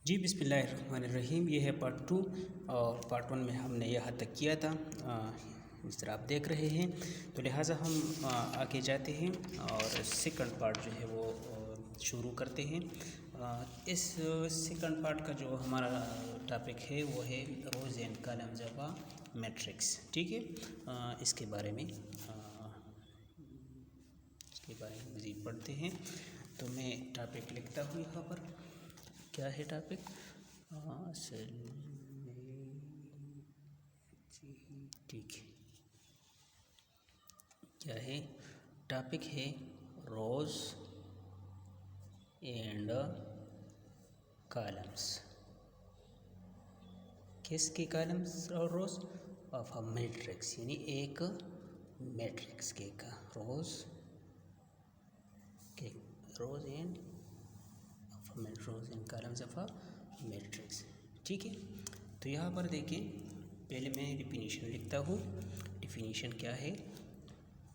जी बिस्मिल्लाहिर्रहमानिर्रहीम। ये है पार्ट 2 और पार्ट 1 में हमने यहाँ तक किया था। जिस तरह आप देख रहे हैं, तो लिहाजा हम आगे जाते हैं और सेकंड पार्ट जो है वो शुरू करते हैं। इस सेकंड पार्ट का जो हमारा टॉपिक है वो है रोज़ एंड कॉलम्स ऑफ मैट्रिक्स। ठीक है, इसके बारे में मज़ीद पढ़ते हैं। तो मैं टॉपिक लिखता हूँ यहाँ पर। क्या है टॉपिक? ठीक है, क्या है टॉपिक? है रोज एंड कॉलम्स। किसके कॉलम्स और रोज? ऑफ अ मैट्रिक्स, यानी एक मैट्रिक्स के का rows and rows and columns of a matrix. ठीक है, तो यहाँ पर देखिए, पहले मैं डिफिनीशन लिखता हूँ। डिफिनीशन क्या है?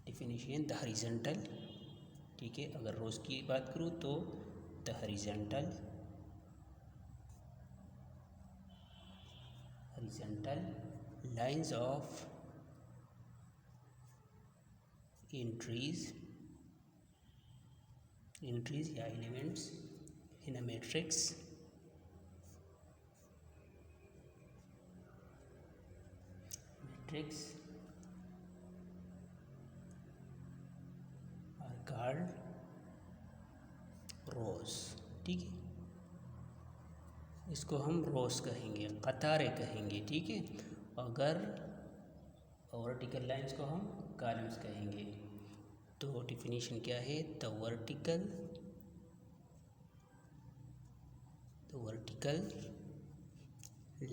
Definition the horizontal. ठीक है, अगर रोज की बात करूँ तो the horizontal lines of entries या elements in a matrix are called rows. ठीक है, इसको हम रोज कहेंगे, कतारें कहेंगे। ठीक है, अगर वर्टिकल लाइंस को हम कॉलम्स कहेंगे। तो डिफिनीशन क्या है? The vertical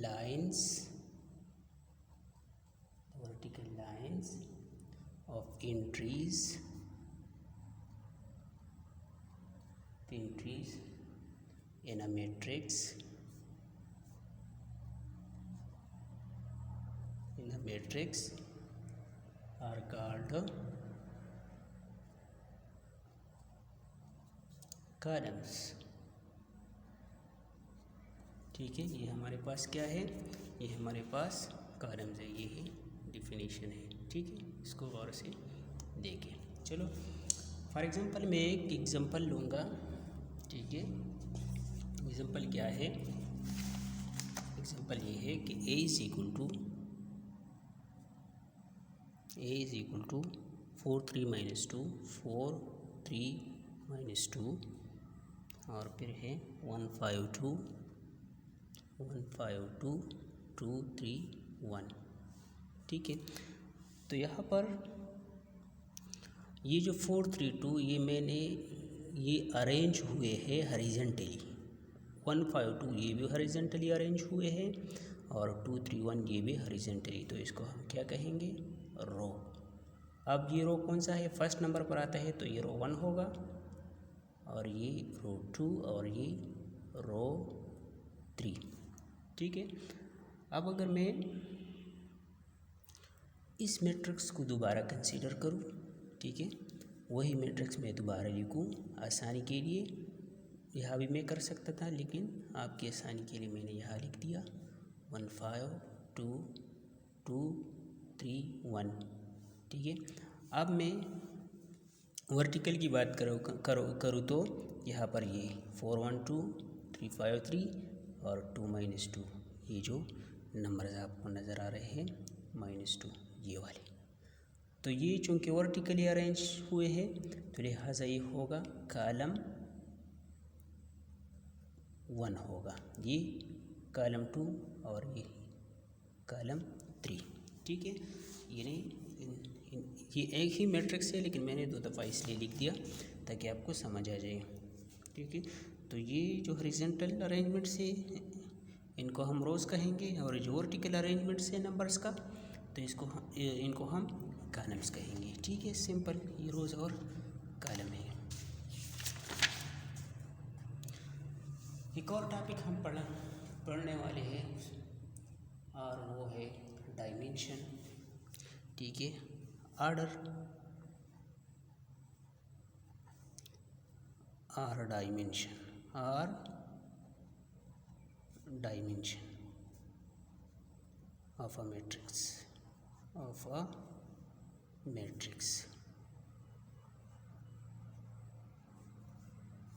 lines of entries in a matrix are called columns। ठीक है, ये हमारे पास क्या है? ये हमारे पास कॉलम्स है। ये ही डिफिनीशन है। ठीक है, इसको गौर से देखें। चलो, फॉर एग्जांपल मैं एक एग्जांपल लूँगा। ठीक है, एग्जांपल क्या है? एग्जांपल ये है कि a इज़ इक्वल टू 4 3 - 2 4 3 - 2 और फिर है 1 5 2 2 3 1। ठीक है, तो यहाँ पर ये जो 4 3 2 ये अरेंज हुए हैं हॉरिजॉन्टली। 1 5 2 ये भी हॉरिजॉन्टली अरेंज हुए हैं और 2 3 1 ये भी हॉरिजॉन्टली। तो इसको हम क्या कहेंगे? रो। अब ये रो कौन सा है? फर्स्ट नंबर पर आता है, तो ये रो 1 होगा और ये रो 2 और ये रो 3। ठीक है, अब अगर मैं इस मैट्रिक्स को दोबारा कंसीडर करूं, ठीक है, वही मैट्रिक्स मैं दोबारा लिखूं आसानी के लिए। यहाँ भी मैं कर सकता था, लेकिन आपकी आसानी के लिए मैंने यहाँ लिख दिया 1 5 2 2 3 1। ठीक है, अब मैं वर्टिकल की बात करूँ तो यहाँ पर ये 4 1 2 3 5 3 और 2 - 2 ये जो नंबर्स आपको नज़र आ रहे हैं -2 ये वाले, तो ये चूँकि वर्टिकली अरेंज हुए हैं तो लिहाजा ये होगा कॉलम 1 होगा, ये कॉलम 2 और ये कॉलम 3। ठीक है, यानी ये एक ही मैट्रिक्स है, लेकिन मैंने 2 दफ़ा इसलिए लिख दिया ताकि आपको समझ आ जाए। ठीक है, तो ये जो हॉरिजॉन्टल अरेंजमेंट से इनको हम रोज़ कहेंगे और जो वर्टिकल अरेंजमेंट से नंबर्स का, तो इनको हम कॉलम्स कहेंगे। ठीक है, सिंपल, ये रोज़ और कॉलम है। एक और टॉपिक हम पढ़ने वाले हैं और वो है डायमेंशन। ठीक है, ऑर्डर और डायमेंशन और डायमेंशन ऑफ अ मैट्रिक्स।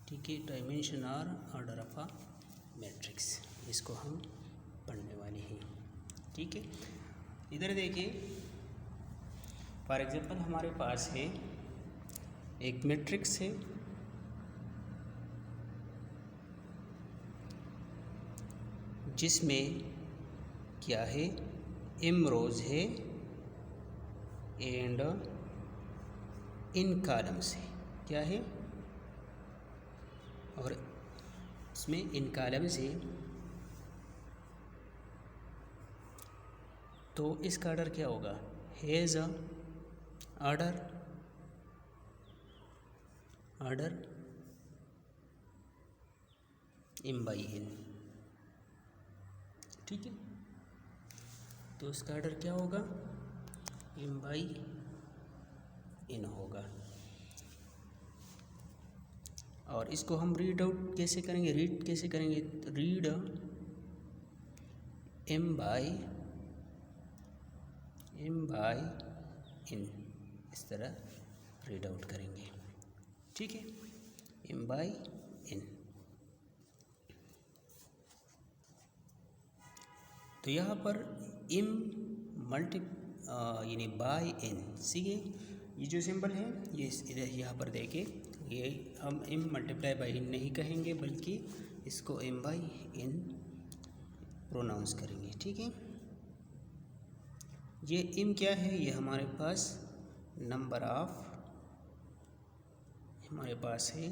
ठीक है, डायमेंशन और ऑर्डर ऑफ अ मैट्रिक्स, इसको हम पढ़ने वाले हैं। ठीक है, इधर देखिए, फॉर एग्जांपल हमारे पास है एक मैट्रिक्स है, जिसमें क्या है, m रोज है एंड n कॉलम्स है। क्या है, और इसमें n कॉलम्स है, तो इसका ऑर्डर क्या होगा, has a order m by n। ठीक है, तो इसका ऑर्डर क्या होगा, m by n होगा। और इसको हम रीड आउट कैसे करेंगे, रीड कैसे करेंगे, रीड m by n, इस तरह रीड आउट करेंगे। ठीक है, m by n। तो यहाँ पर m यानी बाय n, सीखे, ये जो सिंबल है ये यहाँ पर देखे, ये हम m मल्टीप्लाई बाई n नहीं कहेंगे, बल्कि इसको m बाई n प्रोनाउंस करेंगे। ठीक है, ये m क्या है, ये हमारे पास नंबर ऑफ, हमारे पास है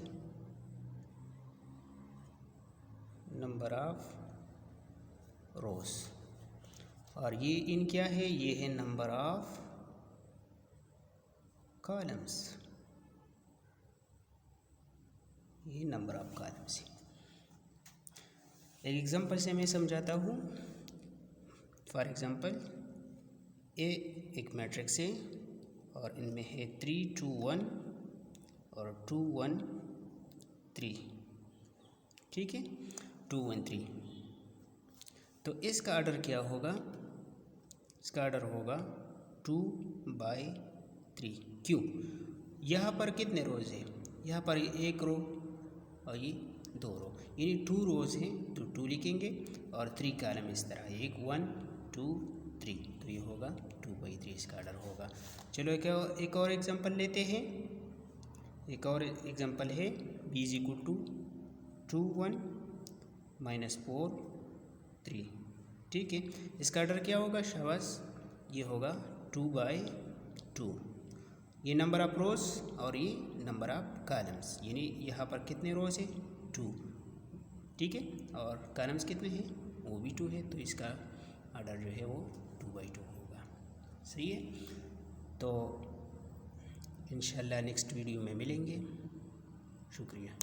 नंबर ऑफ रोज, और ये इन क्या है, ये है नंबर ऑफ कॉलम्स, ये नंबर ऑफ कॉलम्स है। एक एग्जांपल से मैं समझाता हूँ। फॉर एग्जांपल, एक मैट्रिक्स है और इनमें है 3 2 1 और 2 1 3। ठीक है, 2 1 3। तो इसका ऑर्डर क्या होगा, इसका ऑर्डर होगा 2 by 3। क्यों, यहाँ पर कितने रोज है, यहाँ पर एक रो और ये 2 रो, यानी 2 रोज हैं तो 2 लिखेंगे, और 3 कॉलम इस तरह, 1 1 2 3, तो ये होगा 2 by 3 इसका ऑर्डर होगा। चलो एक और एग्जांपल लेते हैं। एक और एग्जांपल है, b इज इक्वल टू 2 1 -4 3। ठीक है, इसका ऑर्डर क्या होगा, शाबाश, ये होगा 2 by 2। ये नंबर ऑफ रोज और ये नंबर ऑफ कॉलम्स, यानी यहाँ पर कितने रोज है, 2। ठीक है, और कॉलम्स कितने हैं, वो भी 2 है, तो इसका ऑर्डर जो है वो 2 by 2 होगा। सही है, तो इंशाल्लाह नेक्स्ट वीडियो में मिलेंगे। शुक्रिया।